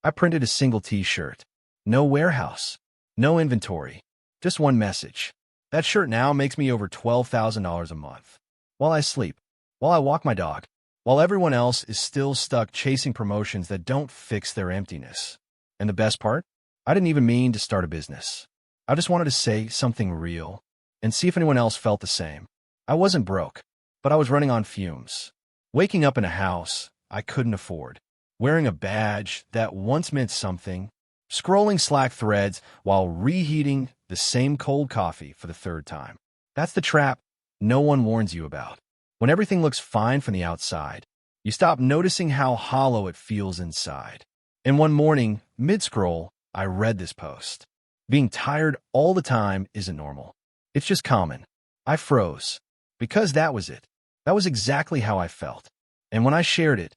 I printed a single t-shirt. No warehouse. No inventory. Just one message. That shirt now makes me over $12,000 a month. While I sleep. While I walk my dog. While everyone else is still stuck chasing promotions that don't fix their emptiness. And the best part? I didn't even mean to start a business. I just wanted to say something real and see if anyone else felt the same. I wasn't broke, but I was running on fumes. Waking up in a house I couldn't afford. Wearing a badge that once meant something. Scrolling Slack threads while reheating the same cold coffee for the third time. That's the trap no one warns you about. When everything looks fine from the outside, you stop noticing how hollow it feels inside. And one morning, mid-scroll, I read this post. Being tired all the time isn't normal. It's just common. I froze. Because that was it. That was exactly how I felt. And when I shared it,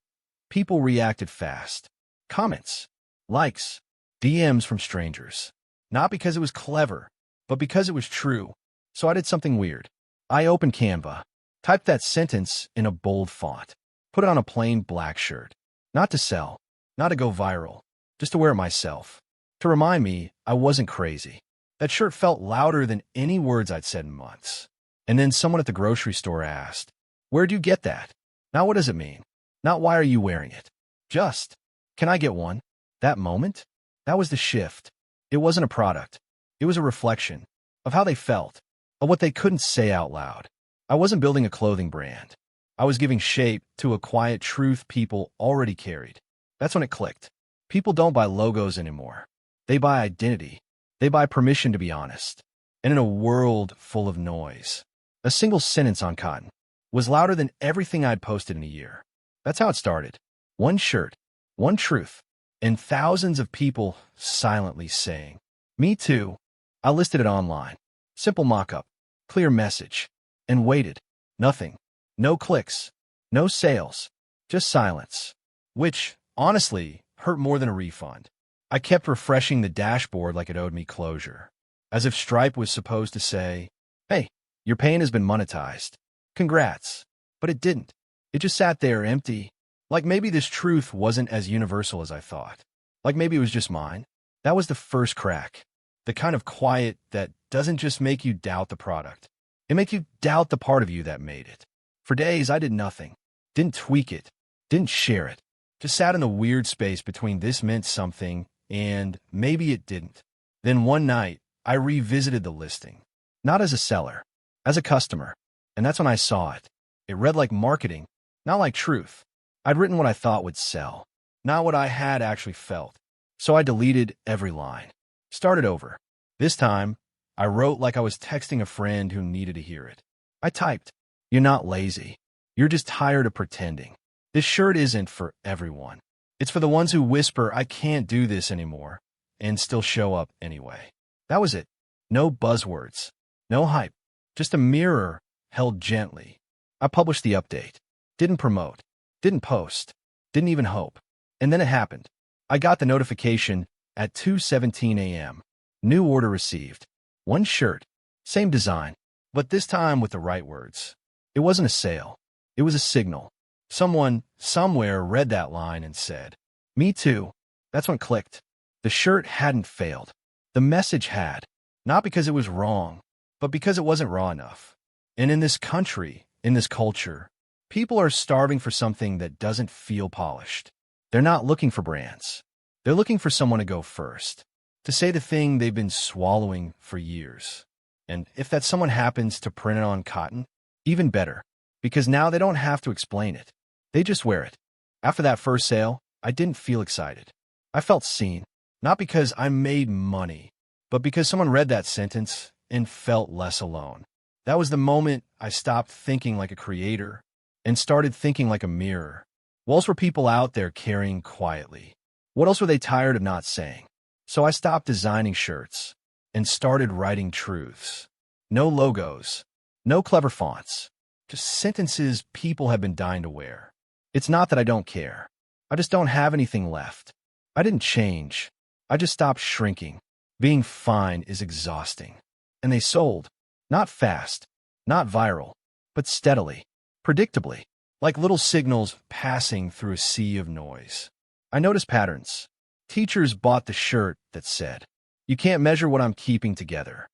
people reacted fast. Comments, likes, DMs from strangers. Not because it was clever, but because it was true. So I did something weird. I opened Canva. Typed that sentence in a bold font. Put it on a plain black shirt. Not to sell. Not to go viral. Just to wear it myself. To remind me I wasn't crazy. That shirt felt louder than any words I'd said in months. And then someone at the grocery store asked, "Where'd you get that?" Not what does it mean? Not why are you wearing it? Just, can I get one? That moment? That was the shift. It wasn't a product. It was a reflection of how they felt, of what they couldn't say out loud. I wasn't building a clothing brand. I was giving shape to a quiet truth people already carried. That's when it clicked. People don't buy logos anymore. They buy identity. They buy permission to be honest. And in a world full of noise, a single sentence on cotton was louder than everything I'd posted in a year. That's how it started. One shirt, one truth, and thousands of people silently saying, "Me too." I listed it online. Simple mock-up, clear message. And waited. Nothing. No clicks. No sales. Just silence. Which, honestly, hurt more than a refund. I kept refreshing the dashboard like it owed me closure. As if Stripe was supposed to say, "Hey, your pain has been monetized. Congrats." But it didn't. It just sat there empty. Like maybe this truth wasn't as universal as I thought. Like maybe it was just mine. That was the first crack. The kind of quiet that doesn't just make you doubt the product. It makes you doubt the part of you that made it. For days, I did nothing. Didn't tweak it. Didn't share it. Just sat in the weird space between this meant something and maybe it didn't. Then one night, I revisited the listing. Not as a seller, as a customer. And that's when I saw it. It read like marketing, not like truth. I'd written what I thought would sell, not what I had actually felt. So I deleted every line. Started over. This time, I wrote like I was texting a friend who needed to hear it. I typed, "You're not lazy. You're just tired of pretending. This shirt isn't for everyone. It's for the ones who whisper, 'I can't do this anymore,' and still show up anyway." That was it. No buzzwords. No hype. Just a mirror held gently. I published the update. Didn't promote. Didn't post. Didn't even hope. And then it happened. I got the notification at 2:17 a.m. New order received. One shirt. Same design. But this time with the right words. It wasn't a sale. It was a signal. Someone, somewhere read that line and said, "Me too." That's when it clicked. The shirt hadn't failed. The message had. Not because it was wrong, but because it wasn't raw enough. And in this country, in this culture, people are starving for something that doesn't feel polished. They're not looking for brands. They're looking for someone to go first, to say the thing they've been swallowing for years. And if that someone happens to print it on cotton, even better, because now they don't have to explain it. They just wear it. After that first sale, I didn't feel excited. I felt seen, not because I made money, but because someone read that sentence and felt less alone. That was the moment I stopped thinking like a creator and started thinking like a mirror. What else were people out there carrying quietly? What else were they tired of not saying? So I stopped designing shirts and started writing truths. No logos, no clever fonts, just sentences people have been dying to wear. It's not that I don't care. I just don't have anything left. I didn't change. I just stopped shrinking. Being fine is exhausting. And they sold. Not fast, not viral, but steadily, predictably, like little signals passing through a sea of noise. I noticed patterns. Teachers bought the shirt that said, "You can't measure what I'm keeping together."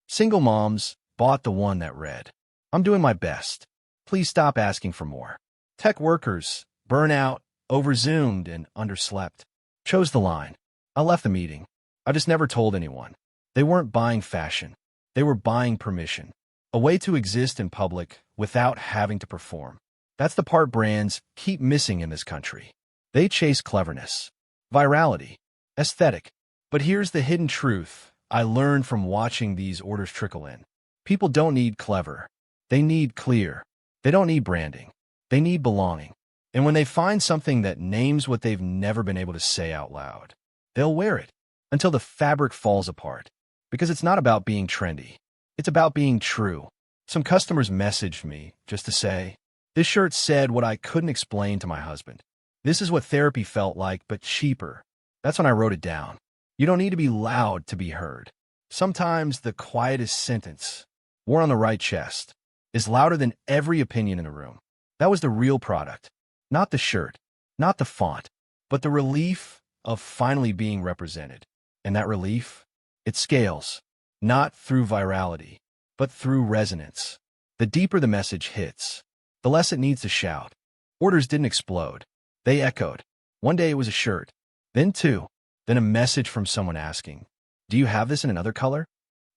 Single moms bought the one that read, "I'm doing my best. Please stop asking for more." Tech workers, burnout, overzoomed, and underslept, chose the line. I left the meeting. I just never told anyone. They weren't buying fashion. They were buying permission. A way to exist in public without having to perform. That's the part brands keep missing in this country. They chase cleverness, virality, aesthetic. But here's the hidden truth I learned from watching these orders trickle in. People don't need clever. They need clear. They don't need branding. They need belonging. And when they find something that names what they've never been able to say out loud, they'll wear it until the fabric falls apart. Because it's not about being trendy. It's about being true. Some customers messaged me just to say, "This shirt said what I couldn't explain to my husband. This is what therapy felt like, but cheaper." That's when I wrote it down. You don't need to be loud to be heard. Sometimes the quietest sentence, worn on the right chest, is louder than every opinion in the room. That was the real product. Not the shirt, not the font, but the relief of finally being represented. And that relief, it scales, not through virality, but through resonance. The deeper the message hits, the less it needs to shout. Orders didn't explode. They echoed. One day it was a shirt, then two, then a message from someone asking, "Do you have this in another color?"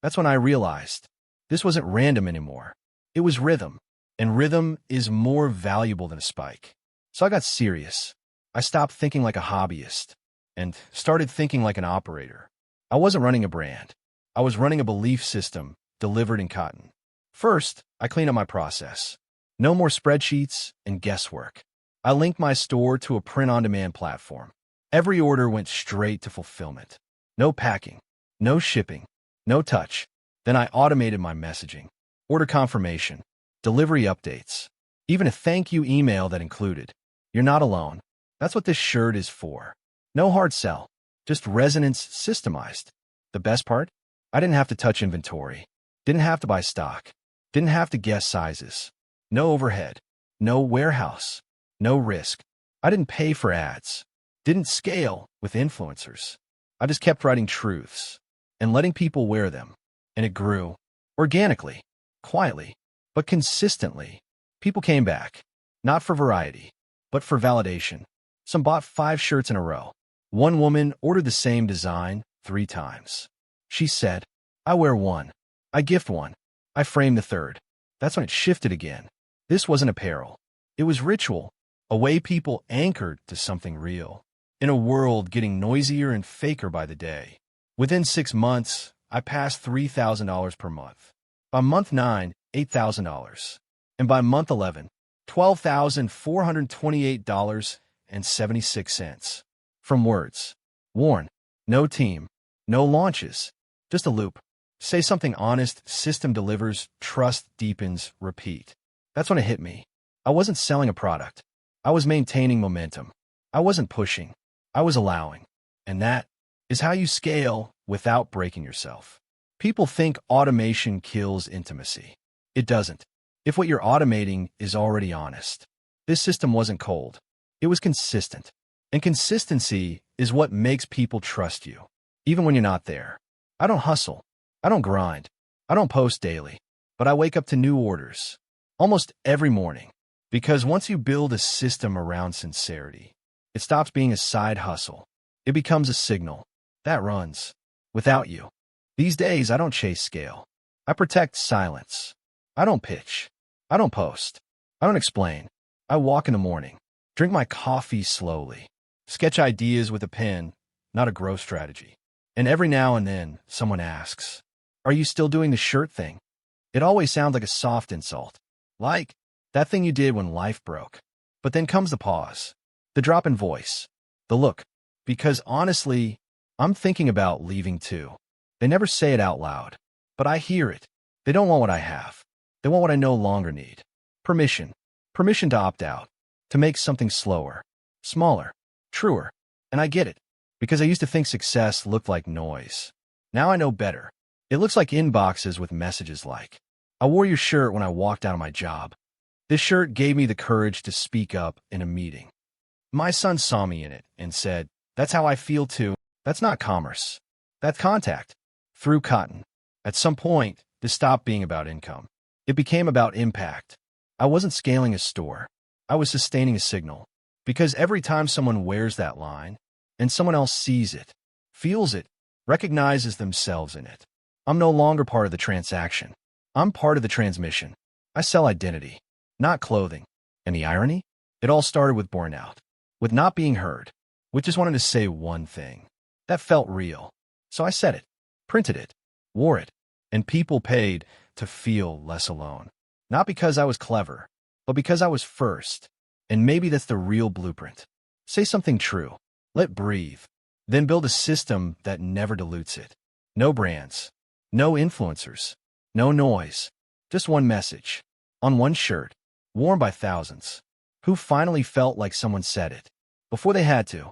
That's when I realized this wasn't random anymore. It was rhythm, and rhythm is more valuable than a spike. So I got serious. I stopped thinking like a hobbyist and started thinking like an operator. I wasn't running a brand. I was running a belief system delivered in cotton. First, I cleaned up my process. No more spreadsheets and guesswork. I linked my store to a print-on-demand platform. Every order went straight to fulfillment. No packing, no shipping, no touch. Then I automated my messaging, order confirmation, delivery updates, even a thank you email that included, "You're not alone." That's what this shirt is for. No hard sell, just resonance systemized. The best part? I didn't have to touch inventory, didn't have to buy stock, didn't have to guess sizes. No overhead, no warehouse, no risk. I didn't pay for ads, didn't scale with influencers. I just kept writing truths and letting people wear them. And it grew, organically, quietly, but consistently. People came back, not for variety, but for validation. Some bought 5 shirts in a row. One woman ordered the same design 3 times. She said, "I wear one, I gift one, I frame the third." That's when it shifted again. This wasn't apparel. It was ritual, a way people anchored to something real. In a world getting noisier and faker by the day. Within 6 months, I passed $3,000 per month. By month 9, $8,000. And by month 11, $12,428.76. From words. Worn. No team. No launches. Just a loop. Say something honest, system delivers, trust deepens, repeat. That's when it hit me. I wasn't selling a product. I was maintaining momentum. I wasn't pushing. I was allowing. And that is how you scale without breaking yourself. People think automation kills intimacy. It doesn't. If what you're automating is already honest. This system wasn't cold. It was consistent. And consistency is what makes people trust you, even when you're not there. I don't hustle. I don't grind. I don't post daily. But I wake up to new orders. Almost every morning. Because once you build a system around sincerity, it stops being a side hustle. It becomes a signal that runs without you. These days, I don't chase scale. I protect silence. I don't pitch. I don't post. I don't explain. I walk in the morning, drink my coffee slowly, sketch ideas with a pen, not a growth strategy. And every now and then, someone asks, "Are you still doing the shirt thing?" It always sounds like a soft insult. Like, that thing you did when life broke. But then comes the pause, the drop in voice, the look. Because honestly, I'm thinking about leaving too. They never say it out loud, but I hear it. They don't want what I have. They want what I no longer need. Permission. Permission to opt out, to make something slower, smaller, truer. And I get it, because I used to think success looked like noise. Now I know better. It looks like inboxes with messages like, "I wore your shirt when I walked out of my job. This shirt gave me the courage to speak up in a meeting. My son saw me in it and said, That's how I feel too. That's not commerce. That's contact. Through cotton. At some point, this stopped being about income. It became about impact. I wasn't scaling a store. I was sustaining a signal. Because every time someone wears that line, and someone else sees it, feels it, recognizes themselves in it, I'm no longer part of the transaction. I'm part of the transmission. I sell identity, not clothing. And the irony? It all started with burnout, with not being heard, with just wanting to say one thing. That felt real. So I said it, printed it, wore it, and people paid to feel less alone. Not because I was clever, but because I was first. And maybe that's the real blueprint. Say something true. Let breathe. Then build a system that never dilutes it. No brands. No influencers. No noise. Just one message. On one shirt. Worn by thousands. Who finally felt like someone said it. Before they had to.